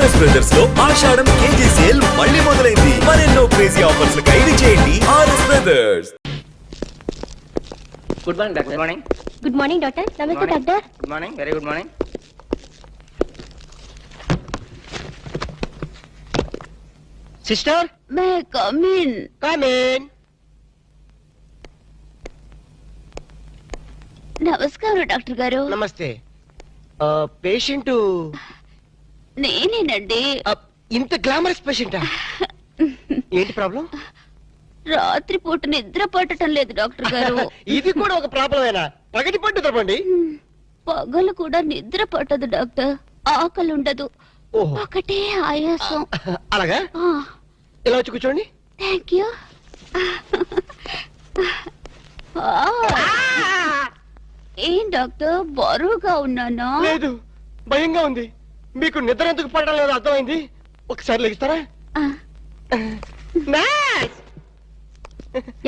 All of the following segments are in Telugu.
ఆర్ఎస్ బ్రదర్స్ లో ఆషాఢం కేజీ సేల్ మళ్ళీ మొదలైంది. మరెన్నో క్రేజీ ఆఫర్స్ ఖైదీ చేయండి RS brothers. Good morning doctor. Good morning. Good morning doctor. నమస్తే doctor. Good morning. Very good morning. Sister may come in. Come in. నమస్కారం డాక్టర్ గారు. నమస్తే. పేషెంట్ నేనేనండి. ఇంత గ్లామరస్ పేషెంటా? ఏంటి ప్రాబ్లం? రాత్రి పూట నిద్ర పట్టడం లేదు డాక్టర్ గారు. ఇది కూడా ఒక ప్రాబ్లమేనా? పగటి పట్టు తప్పండి. పగలు కూడా నిద్ర పట్టదు డాక్టర్. ఆకలి ఉండదు. ఒకటే ఆయాసం. అలాగా? ఇలా వచ్చి కూర్చోండి. Thank you. ఏం డాక్టర్ బరువుగా ఉన్నానా? లేదు, భయంగా ఉంది. మీకు నిద్ర ఎందుకు పడడం లేదు అర్థమైంది. ఒకసారి లెగిస్తారా?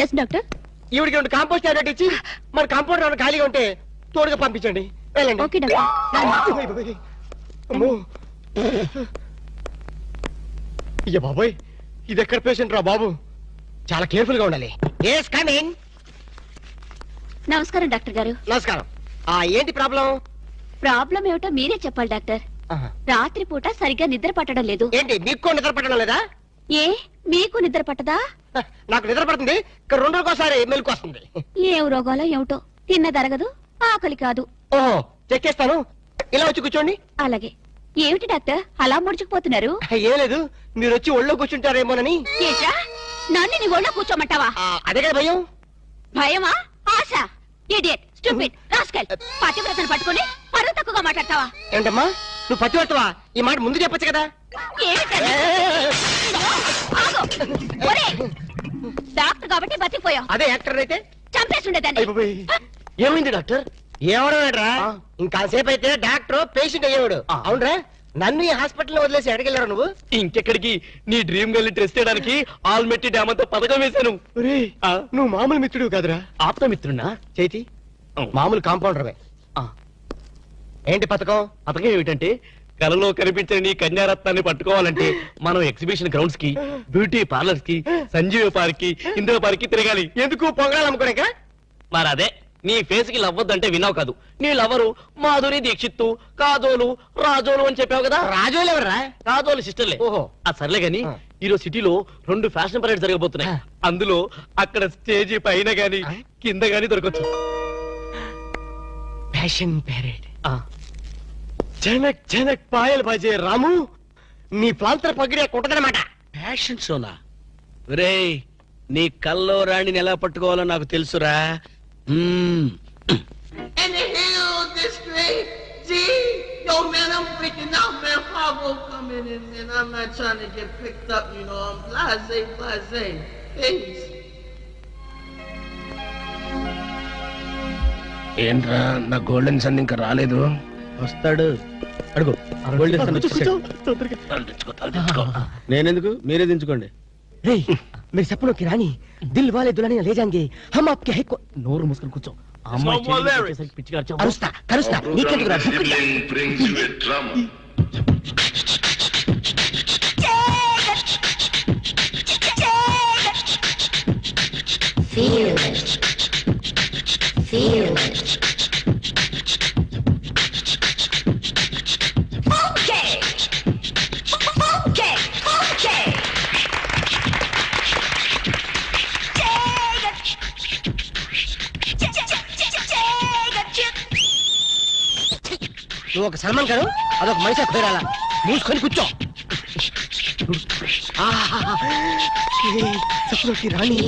Yes doctor. ఈవిడికి రెండు కాంపోస్ట్ టాబ్లెట్ ఇచ్చి మన కాంపౌండ్ ఏమైనా ఖాళీగా ఉంటే తోడుగా పంపించండి. వెళ్ళండి. Okay doctor. అమ్మో. అయ్య బాబోయ్, ఇది ఎక్కడ పేషెంట్ రా బాబు? చాలా కేర్ఫుల్ గా ఉండాలి. Yes come in. నమస్కారం డాక్టర్ గారు. నమస్కారం. ఏంటి ప్రాబ్లం? ప్రాబ్లం ఏమిటో మీరే చెప్పాలి డాక్టర్. రాత్రి పూట సరిగ్గా నిద్ర పట్టడం లేదు. ఏంటి మీకు నిద్ర పట్టడం లేదా? ఏ మీకు నిద్ర పట్టదా? నాకు నిద్ర పడుతుంది, ఇక్కడ 2 రోజుకోసారి మెలకు వస్తుంది. ఏం రోగాలో ఏమిటో. తిన్నదరగదు, ఆకలి కాదు. ఓహో, చెక్ చేస్తాను. ఇలా వచ్చి కూర్చోండి. అలాగే. ఏమిటి డాక్టర్ అలా ముడుచుకుపోతున్నారు? ఏం లేదు, మీరు వచ్చి ఒళ్ళో కూర్చుంటారేమోనని. ఏంట్రా, నన్ను నీ ఒళ్ళో కూర్చోమంటావా? అదే కదా భయం. భయమా? ఆశ? Idiot, stupid, rascal. పతివ్రతను పట్టుకొని పరువు తక్కువగా మాట్లాడతావా? ఏంటమ్మా నువ్వు పతివ్రతవా? ఈ మాట ముందు చెప్పొచ్చు కదా. డాక్టర్ కాబట్టి బతికిపోయావు. అదే యాక్టర్ అయితే చంపేసి ఉండేదాన్ని. ఏమైంది డాక్టర్? ఏమడరా? ఇంకాసేపు అయితే డాక్టర్ పేషెంట్ అయ్యేవాడు. అవునరా? నన్ను ఈ హాస్పిటల్ వదిలేసి ఎడగెళ్ళారు నువ్వు? ఇంకెక్కడికి, నీ డ్రీమ్ గర్ల్ టెస్ట్ చేయడానికి ఆల్మెట్టి డ్యామ్ అంతా పథకం వేశాను. నువ్వు మామూలు మిత్రుడు కాదురా. ఆప్తమిత్రున్నా? చేతి మామూలు కాంపౌండర్వే. ఏంటి పథకం? పథకం ఏమిటంటే, కలలో కనిపించిన నీ కన్యారత్నాన్ని పట్టుకోవాలంటే మనం ఎగ్జిబిషన్ గ్రౌండ్స్ కి, బ్యూటీ పార్లర్స్ కి, సంజీవ పార్క్ కి, ఇందిరా పార్క్ కి తిరగాలి. ఎందుకు పొంగడాలు అమ్ముకోలేక? మరి అదే, నీ ఫేస్ కి లవ్వద్దంటే విన్నావు కాదు. నీ లవరు మాధురి దీక్షిత్తు, కాజోలు, రాజోలు అని చెప్పావు కదా. రాజోలు ఎవరా? కాజోలు సిస్టర్లే. ఓహో, ఆ సర్లే గాని ఈరోజు సిటీలో 2 ఫ్యాషన్ పరేడ్ జరగబోతున్నాయి. అందులో అక్కడ స్టేజీ పైన గాని కింద గాని దొరకచ్చు. Fashion parade. జనక్ జనక్ పాయల్ బాజే రాము, నీ ప్రాంతర పగిడే కుట్టదనమాట. ఫ్యాషన్ షోనా? రే, నీ కల్లో రాణిని ఎలా పట్టుకోవాలో నాకు తెలుసురా. In the hill district, G, yo man, I'm freaking out, man. Fargo coming in, man. I'm not trying to get picked up, you know. I'm blase. Peace. ఏంట్రా, నా గోల్డెన్ సన్ ఇంకా రాలేదు? వస్తాడు. అడుగు. నేనెందుకు, మీరే దించుకోండి. మీరు సపనోకి రాణి దిల్ వాలే దుల్హనియా లే జాయేంగే హమ్ ఆప్కే హై. నోరు మూసుకొని కూర్చో. ఆ అమ్మాయి పిచ్చిగా కరుస్తా నీకెందుకు రా? నువ్వు ఒక సల్మాన్ గారు, అదొక మనిషి ఖైరాలా. మూసుకొని కూర్చో. సపనోకి రాణి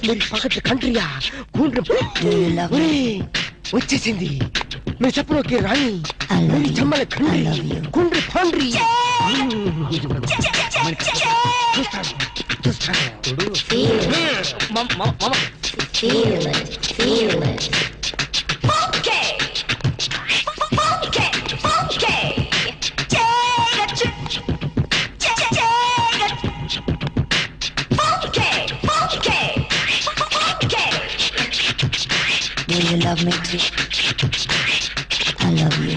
మేరీ పకట్ కంట్రియా వచ్చేసింది. మీ సపనోకి రాణి Mary చమ్మల కుండ్రి ఫండ్రి. Do you love me too? I love you.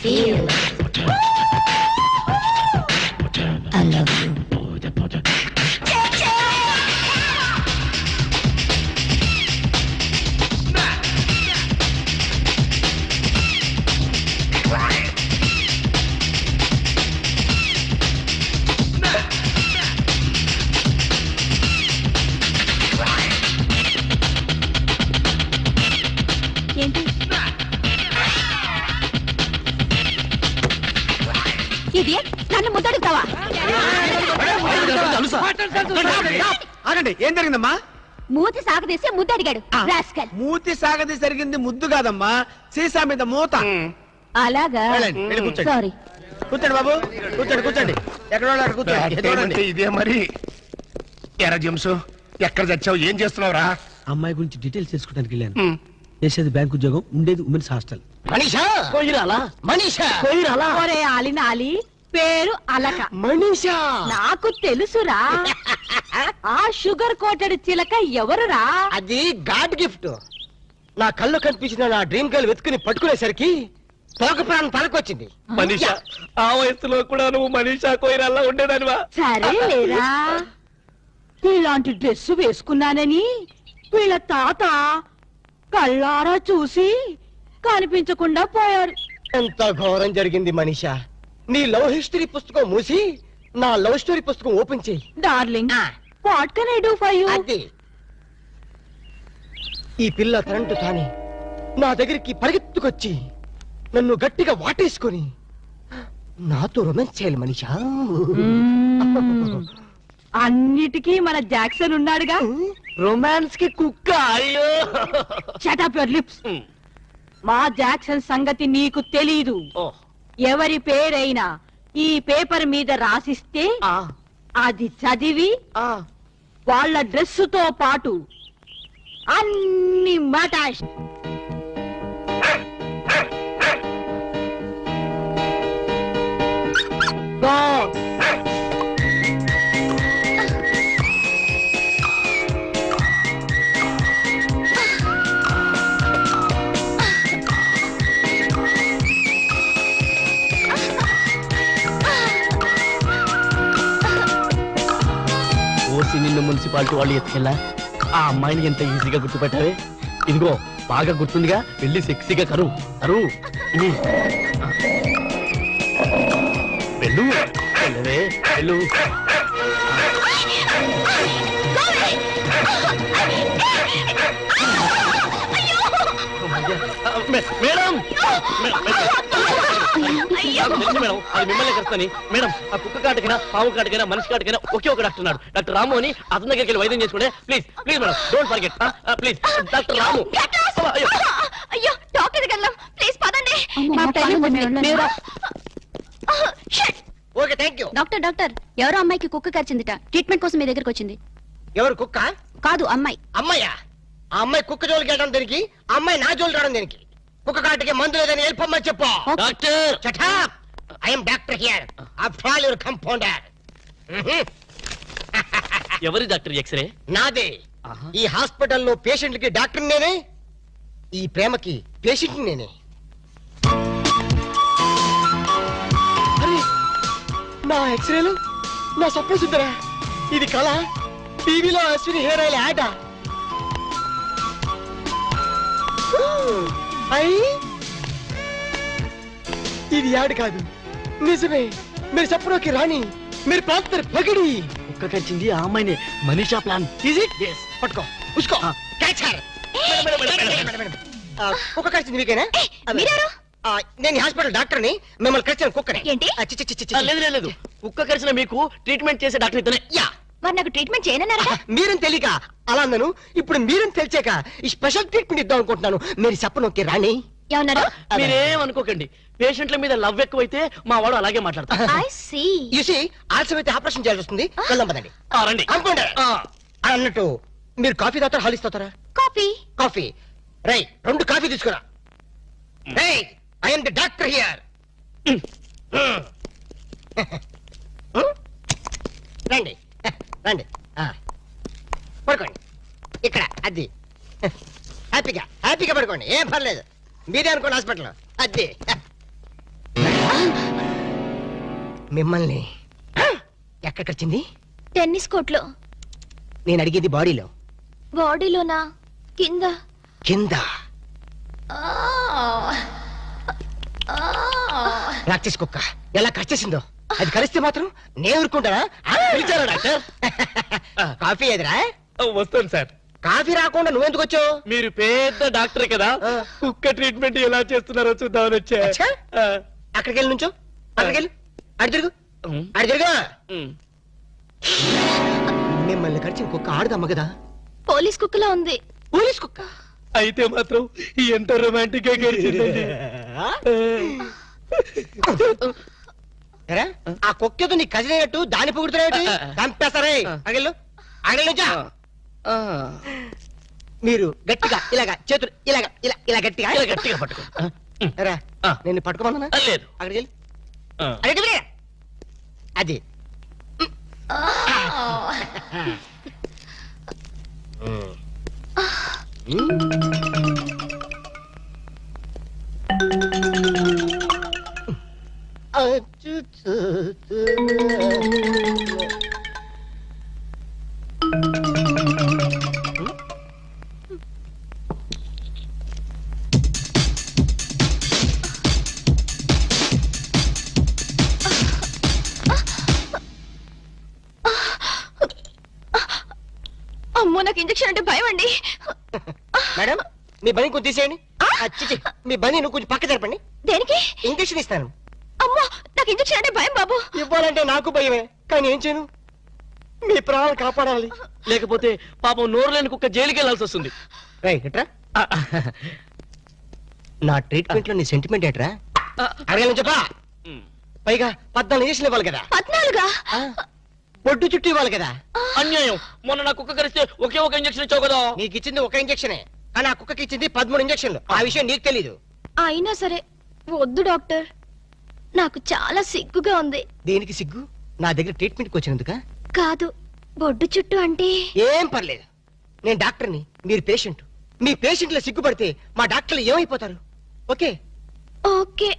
feel it. I love you. ఏంటి ఇది నన్ను ముద్దడుగుతావా ఆగండి, ఏం జరిగిందమ్మా? మూతి సాగదీసి ముద్దడిగాడు రాస్కల్. మూతి సాగది జరిగింది ముద్దు కాదమ్మా, సీసా మీద మూత. అలాగా వెళ్ళండి, వెళ్ళి కూర్చోండి. సారీ. కూర్చోండి బాబు, కూర్చోండి కూర్చోండి. ఎక్కడ వాళ్ళు అక్కడ కూర్చోండి. చూడండి. ఇదే మరి ఎరా జంస్, ఎక్కడ చచ్చావు, ఏం చేస్తున్నావురా? అమ్మాయి గురించి డీటెయిల్స్ తెలుసుకోవడానికి వెళ్ళాను. చేసేది బ్యాంక్ ఉద్యోగం, ఉండేది ఉమెన్స్ హాస్టల్. మనీషా కోయిరాలా మనీషా కోయిరాలా ఒరే ఆలినాలి పేరు అలక. మనీషా నాకు తెలుసురా. ఆ షుగర్ కోటెడ్ చిలక ఎవరురా? అది గాడ్ గిఫ్ట్. నా కళ్ళు కనిపించిన నా డ్రీమ్ గర్ల్ వెతుకుని పట్టుకునేసరికి తోక ప్రాణం తలకొచ్చింది. మనీషా, ఆ వయసులో కూడా నువ్వు మనీషా కోయిరాలా ఉండేదానివా? సరే లేరా, ఇలాంటి డ్రెస్ వేసుకున్నానని వీళ్ళ తాత కళ్ళారా చూసి కనిపించకుండా పోయారు. ఎంత ఘోరం జరిగింది మనీషా. నీ లవ్ హిస్టరీ పుస్తకం మూసి నా లవ్ స్టోరీ పుస్తకం ఓపెన్ చేయి. Darling, what can I do for you? అది ఈ పిల్ల తనంటు తానే నా దగ్గరికి పరిగెత్తుకొచ్చి నన్ను గట్టిగా వాటేసుకొని నాతో రొమాన్స్ చేయాలి మనీషా. అన్నిటికీ మన జాక్సన్ ఉన్నాడుగా. రొమాన్స్ కి కుక్క. అయ్యో షట్ అప్ యువర్ లిప్స్. మా జాక్సన్ సంగతి నీకు తెలీదు. ఎవరి పేరైనా ఈ పేపర్ మీద రాసిస్తే అది చదివి వాళ్ళ డ్రెస్సుతో పాటు అన్ని మటాష్ ఓసి నిన్ను మున్సిపాలిటీ వాళ్ళు ఎత్తుకెళ్ళా ఆ అమ్మాయిని ఎంత ఈజీగా గుర్తుపెట్టావే. ఇదిగో బాగా గుర్తుందిగా, వెళ్ళి సెక్సీగా కరు కరు. వెళ్ళు వెళ్ళవే వెళ్ళు. మేడం మేడం, అది మిమ్మల్ని కలుస్తాని మేడం. ఆ కుక్క కాటకైనా పాము కాటకైనా మనిషి కాటకైనా ఒకే ఒక డాక్టర్ ఉన్నాడు, డాక్టర్ రాము అని. అతని దగ్గరికి వెళ్ళి వైద్యం చేసుకుంటే please please madam, don't forget please. Doctor Ramu. అయ్యో డాక్టర్ దగ్గర ప్లీజ్ పదండి. Okay, thank you. Doctor doctor, ఎవరో అమ్మాయికి కుక్క కరిచిందిట, ట్రీట్మెంట్ కోసం మీ దగ్గరకు వచ్చింది. ఎవరు కుక్క? కాదు అమ్మాయి. అమ్మాయ్యా? ఆ అమ్మాయి కుక్క జోలికి వెళ్ళడం దేనికి? ఆ అమ్మాయి నా జోలికి రావడం దేనికి? కుక్క కాటికి మందు లేదని వెళ్ళిపోమ్మని చెప్పు. Doctor I'm doctor here. After all your compounder. ఎవరి డాక్టర్? ఎక్స్రే నాదే. ఈ హాస్పిటల్లో పేషెంట్లకి డాక్టర్ నేనే, ఈ ప్రేమకి పేషెంట్ నేనే. అరే, నా ఎక్స్రేలు నా స్వప్న సుందరా. ఇది కళ. టీవీలో అశ్విని హెయిర్ ఆయిల్ యాడ్. ఇది యాడ్ కాదు, నిజమే. మీరు సప్నోకి రాణి, మీరు ప్రాంతర్ పగిడి. కుక్క కరిచింది ఆ అమ్మాయిని. మనీషా ప్లాన్. పట్టుకో, ఉసుకో, క్యాచ్ హర్. కుక్క కరిచింది మీకేనా? నేను హాస్పిటల్ డాక్టర్ని, మిమ్మల్ని కరిచిన కుక్కనే. ఏంటి? లేదు లేదు లేదు, కుక్క కరిచిన మీకు ట్రీట్మెంట్ చేసే డాక్టర్ ఇతనే. యా, మరి నాకు ట్రీట్మెంట్ చేయనన్నారా? మీరని తెలియక అలా అన్నాను. ఇప్పుడు మీరని తెలిసాక ఈ స్పెషల్ ట్రీట్మెంట్ ఇద్దాం అనుకుంటున్నాను. మీరు చెప్పనొక్కి రాణి. ఏమన్నారు? మీరేం అనుకోకండి, పేషెంట్ల మీద లవ్ ఎక్కువైతే మా వాడు అలాగే మాట్లాడతారు. I see. యూసి ఆలస్యం అయితే ఆపరేషన్ చేయాల్సి వస్తుంది. వెళ్దాం పదండి. రండి. అనుకోండి. అన్నట్టు మీరు కాఫీ తాగుతారా, హాలిస్ తాగుతారా? కాఫీ. కాఫీ. రై, 2 కాఫీ తీసుకురా. రై, ఐఎమ్ ది డాక్టర్ హియర్. రండి రండి, పడుకోండి ఇక్కడ. అది హ్యాపీగా హ్యాపీగా పడుకోండి, ఏం పర్లేదు. మీరే అనుకోండి హాస్పిటల్. అది మిమ్మల్ని ఎక్కడికొచ్చింది? టెన్నిస్ కోర్ట్లో. నేను అడిగేది బాడీలో. బాడీలోనా? కింద. కింద ప్రాక్టీస్ కుక్క ఎలా కరిచేసిందో, అది కరిస్తే మాత్రం నేను ఊరుకుంటానా? పిలిచారా డాక్టర్? కాఫీ ఎదురా? వస్తాను సార్. కాఫీ రాకుండా నువ్వెందుకు వచ్చావు? మీరు పెద్ద డాక్టర్ కదా, కుక్క ట్రీట్మెంట్ ఎలా చేస్తున్నారో చూద్దామని వచ్చా. అచ్చా? అక్కడికి వెళ్ళి నుంచో, అక్కడికి వెళ్ళి అడి తిరుగు, అడి తిరుగు. మిమ్మల్ని కరిచిన కుక్క ఆడదమ్మ కదా? పోలీస్ కుక్కలా ఉంది. పోలీస్ కుక్క అయితే మాత్రం ఎంత రొమాంటిక్ గా గడిచిందండి. ఏరా, ఆ కుక్కతో నీ కజినట్టు దాన్ని పొగుడుతున్నాయి. చంపేస్తారే. అడిగెళ్ళు, అడిగి నుంచో. మీరు గట్టిగా ఇలాగా చేతులు ఇలాగా ఇలా ఇలా గట్టిగా ఇలా గట్టిగా పట్టుకో. రా, నేను పట్టుకోమన్నా? లేదు. అక్కడికి వెళ్ళి అడిగి అది అమ్మో, నాకు ఇంజెక్షన్ అంటే భయం అండి. మేడం, మీ బని కొంచెం తీసేయండి. చిచి, మీ బని నువ్వు కొంచెం పక్క జరపండి. దేనికి? ఇంజక్షన్ ఇస్తాను. అమ్మో, నాకు ఇంజెక్షన్ అంటే భయం బాబు. ఇవ్వాలంటే నాకు భయమే, కానీ ఏం చేయను? మీ ప్రాణాలు కాపాడాలి. లేకపోతే పాపం నోరు లేని కుక్క జైలుకి వెళ్లాల్సి వస్తుంది. ఎట్రా నా ట్రీట్మెంట్ లో నీ సెంటిమెంట్ ఏట్రా? అడగలను చెప్పా. పైగా 14 ఇంజక్షన్ ఇవ్వాలి కదా? 14గా? పొడ్డు చుట్టూ ఇవ్వాలి కదా? అన్యాయం. మొన్న నా కుక్క కరిస్తే ఒకే ఒక ఇంజక్షన్ ఇచ్చావు కదా. నీకు ఇచ్చింది ఒక ఇంజక్షనే, కానీ ఆ కుక్కకి ఇచ్చింది 13 ఇంజక్షన్లు. ఆ విషయం నీకు తెలీదు. అయినా సరే వద్దు డాక్టర్, నాకు చాలా సిగ్గుగా ఉంది. దేనికి సిగ్గు? నా దగ్గర ట్రీట్మెంట్కి వచ్చినందుక? కాదు, బొడ్డు చుట్టూ అంటే. ఏం పర్లేదు, నేను డాక్టర్ని, మీరు పేషెంట్. మీ పేషెంట్ల సిగ్గుపడితే మా డాక్టర్లు ఏమైపోతారు? Okay okay.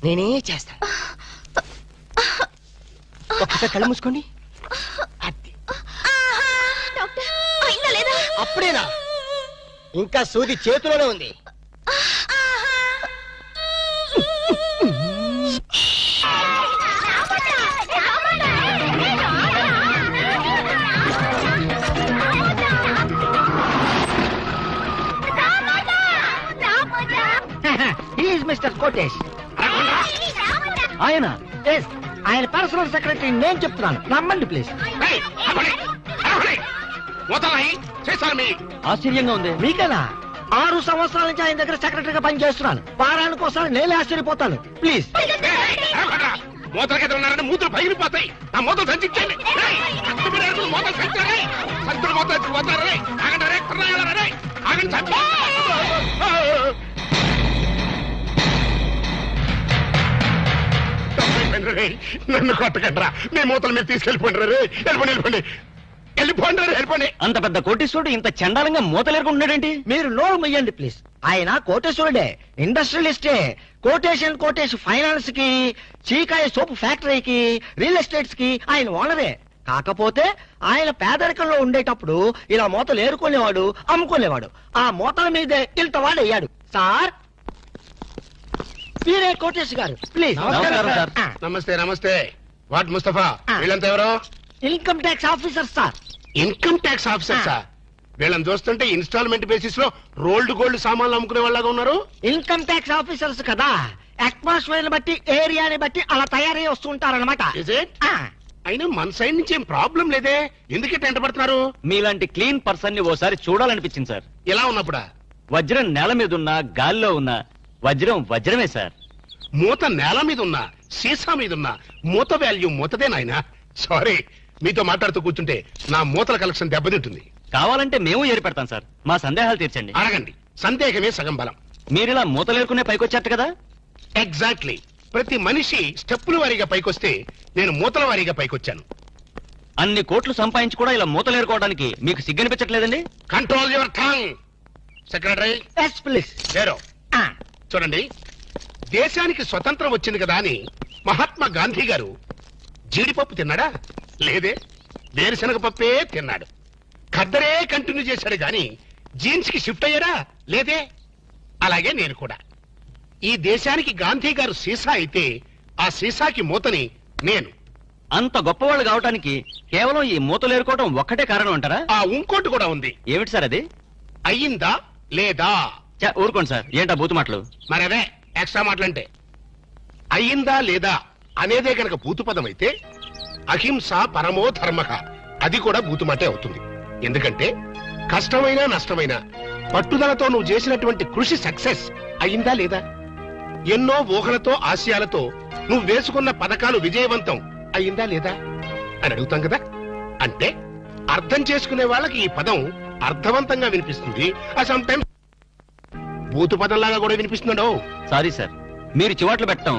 నేనే చేస్తాను. ఒక్కసారి కళ్ళు మూసుకోండి. అది డాక్టర్, అయిందా లేదా? అప్పుడేనా? ఇంకా సూది చేతిలోనే ఉంది. మిస్టర్ కోటేష్. ఆయన ఆయన పర్సనల్ సెక్రటరీ. నేను చెప్తున్నాను, నమ్మండి ప్లీజ్. ఆశ్చర్యంగా ఉంది. మీకేనా? 6 సంవత్సరాల నుంచి ఆయన దగ్గర సెక్రటరీగా పనిచేస్తున్నాను. వారానికి ఒకసారి నేనే ఆశ్చర్యపోతాను. ప్లీజ్. మూతలకి ఉన్నారని మూతలు పగిలిపోతాయి. ఆ మూతలు సంచిచ్చేయండి. మూతలు సంచారే సంచులు మూతలు పోతారే. ఆగండి, కుర్రాయాలరే, ఆగండి. నన్ను కొట్టకండ్రా. మీ మూతలు మీరు తీసుకెళ్ళిపోండి. వెళ్ళిపోండి, వెళ్ళిపోండి. అంత పెద్ద కోటీశ్వరుడు ఇంత చండాలంగా మూతలేరుకుంటున్నాడేంటి? మీరు నోరు మొయ్యండి ప్లీజ్. ఆయన కోటేశ్వరుడే, ఇండస్ట్రియలిస్టే. కోటేష్ ఫైనాన్స్ కి, చీకాయ సోపు ఫ్యాక్టరీకి, రియల్ ఎస్టేట్స్ కి ఆయన ఓనరే. కాకపోతే ఆయన పేదరికంలో ఉండేటప్పుడు ఇలా మూతలు ఏరుకునేవాడు, అమ్ముకునేవాడు. ఆ మూతల మీదే ఇంత వాడు అయ్యాడు. సార్, మీరే కోటేష్ గారు, ప్లీజ్. నమస్కారం సార్. నమస్తే. వాట్ ముస్తఫా, వీళ్ళంతా ఎవరో? Income tax officer sir. Income tax officer sir. వీళ్ళని చూస్తుంటే ఇన్స్టాల్మెంట్ బేసిస్ లో రోల్డ్ గోల్డ్ సామాన్లు అమ్ముకునే వాళ్ళగా ఉన్నారు. ఇన్కమ్ ట్యాక్స్ ఆఫీసర్స్ కదా, అట్మాస్ఫియర్ బట్టి, ఏరియాని బట్టి అలా తయారై వస్తుంటారనమాట. Is it? అయినా మన సైడ్ నుంచి ఏం ప్రాబ్లం లేదే, ఎందుకే టెంట పడుతున్నారు? మీలాంటి క్లీన్ పర్సన్ ని ఓసారి చూడాలనిపించింది సార్. ఎలా ఉన్నప్పుడా? వజ్రం నేల మీద ఉన్నా, గాల్లో ఉన్నా వజ్రం వజ్రమే సార్. మూత నేల మీద ఉన్నా, సీసా మీద ఉన్నా, మూత వాల్యూ మూతదే నాయనా. సారీ, మీతో మాట్లాడుతూ కూర్చుంటే నా మూతల కలెక్షన్ దెబ్బతింటుంది. కావాలంటే మేము ఏర్పెడతాం సార్, మా సందేహాలు తీర్చండి. అడగండి, సందేహమే సగం బలం. మీరిలా మూతలేరుకునే పైకొచ్చారు కదా? ఎగ్జాక్ట్లీ. ప్రతి మనిషి స్టెప్పుల వారీగా పైకొస్తే నేను మూతల వారీగా పైకొచ్చాను. అన్ని కోట్లు సంపాదించి కూడా ఇలా మూతలేరుకోవడానికి మీకు సిగ్గనిపించట్లేదండి? Control your tongue. Secretary, please. చూడండి, దేశానికి స్వతంత్రం వచ్చింది కదా అని మహాత్మా గాంధీ గారు జీడిపప్పు తిన్నాడా? లేదే. వేరుశనగ పప్పే తిన్నాడు. ఖద్దరే కంటిన్యూ చేశాడు గాని జీన్స్ కి షిఫ్ట్ అయ్యాడా? లేదే. అలాగే నేను కూడా. ఈ దేశానికి గాంధీ గారు సీసా అయితే ఆ సీసాకి మూతని నేను. అంత గొప్పవాళ్ళు కావటానికి కేవలం ఈ మూతలు ఏరుకోవడం ఒక్కటే కారణం అంటారా? ఆ ఇంకోటి కూడా ఉంది. ఏమిటి సార్ అది? అయ్యిందా లేదా? ఊరుకోండి సార్, ఏంటా బూతు మాటలు? మరదే ఎక్స్ట్రా మాటలంటే. అయ్యిందా లేదా అనేదే గనక భూతు పదం అయితే అహింస పరమో ధర్మః అది కూడా భూతుమాటే అవుతుంది. ఎందుకంటే కష్టమైనా నష్టమైనా పట్టుదలతో నువ్వు చేసినటువంటి కృషి సక్సెస్ అయ్యిందా లేదా? ఎన్నో ఊహలతో ఆశయాలతో నువ్వు వేసుకున్న పథకాలు విజయవంతం అయ్యిందా లేదా అని అడుగుతాం కదా. అంటే అర్థం చేసుకునే వాళ్ళకి ఈ పదం అర్థవంతంగా వినిపిస్తుంది. సమ్టైమ్స్ భూతు పదంలాగా కూడా వినిపిస్తుండో. సారీ సార్, మీరు చివాట్లు పెట్టడం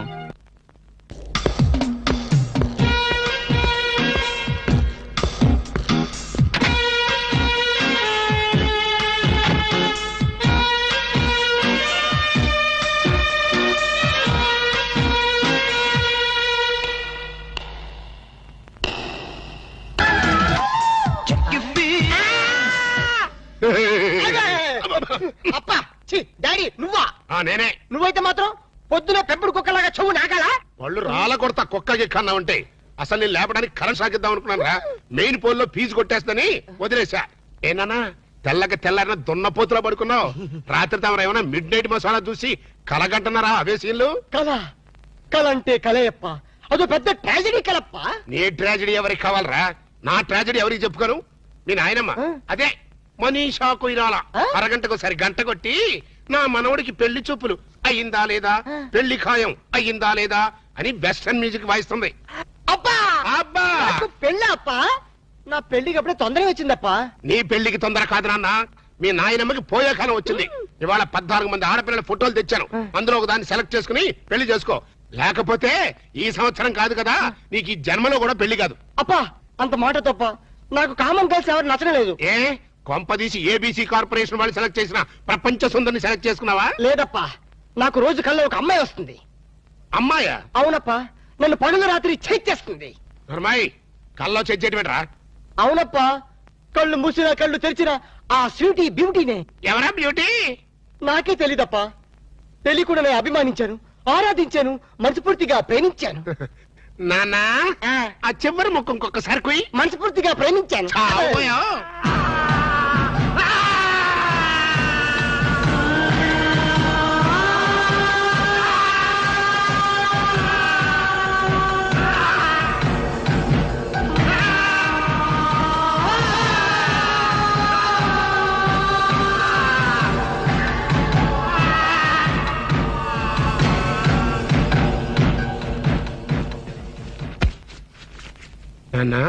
అప్ప డాడీ నువ్వా? నేనే. నువ్వైతే మాత్రం పొద్దున పెంపుడు కుక్కలాగా చెవు నాగాలా? వాళ్ళు రాళ్ళ కొడతా కుక్కకి కన్నా ఉంటే అసలు నేను లేపడానికి కరెంట్ సాగిద్దాం అనుకున్నాను రా. మెయిన్ పోల్ లో ఫీజు కొట్టేస్తని వదిలేసా. ఏనానా తెల్లకి తెల్లారిన దున్నపోతులా పడుకున్నావు. రాత్రి తమరు ఏమైనా మిడ్ నైట్ మసాలా చూసి కలగంటున్నారా అవే సీన్లు? కళ కళ అంటే కళయప్ప, అదో పెద్ద ట్రాజడీ కలప్ప. నీ ట్రాజడీ ఎవరికి కావాలరా? నా ట్రాజడీ ఎవరికి చెప్పుకోను? మీ నాయనమ్మ అదే మనీషా కొయిరాల అరగంటకు సరి గంట కొట్టి నా మనవడికి పెళ్లి చూపులు అయ్యిందా లేదా, పెళ్లి ఖాయం అయ్యిందా లేదా అని వెస్టర్న్ మ్యూజిక్ వాయిస్తుంది. అబ్బా అబ్బా పెళ్ళి అప్ప, నా పెళ్లికి అప్పుడే తొందరగా వచ్చిందప్ప. నీ పెళ్లికి తొందర కాదు నాన్న, మీ నాయనమ్మకి పోయే కాలం వచ్చింది. ఇవాళ 14 మంది ఆడపిల్లల ఫోటోలు తెచ్చాను. అందులో ఒక దాన్ని సెలెక్ట్ చేసుకుని పెళ్లి చేసుకో. లేకపోతే ఈ సంవత్సరం కాదు కదా, నీకు ఈ జన్మలో కూడా పెళ్లి కాదు. అప్పా అంత మాట తప్ప, నాకు కామన్ గర్ల్స్ ఎవరు నచ్చలేదు. ఏ కొంపదీసి ఏబీసీ కార్పొరేషన్ వాళ్ళు సెలెక్ట్ చేసిన ప్రపంచ సుందరిని సెలెక్ట్ చేసుకున్నావా? లేదప్పా, నాకు రోజు కల్లో ఒక అమ్మాయి వస్తుంది. అమ్మాయా? అవునప్పా, నన్ను పనుల రాత్రి చేస్తుంది. నర్మాయి కల్లో చెయ్యటమేట్రా? అవునప్పా, కళ్ళు మూసినా కళ్ళు తెరిచిన ఆ స్వీటీ బ్యూటీనే. ఎవరా బ్యూటీ? నాకే తెలీదప్పా. తెలియకుండా నేను అభిమానించాను, ఆరాధించాను, మనస్ఫూర్తిగా ప్రేమించాను. నానా ఆ చివరి ముఖం ఇంకొకసారి కుయ్. మనస్ఫూర్తిగా ప్రేమించాను. చావోయో. నాన్నా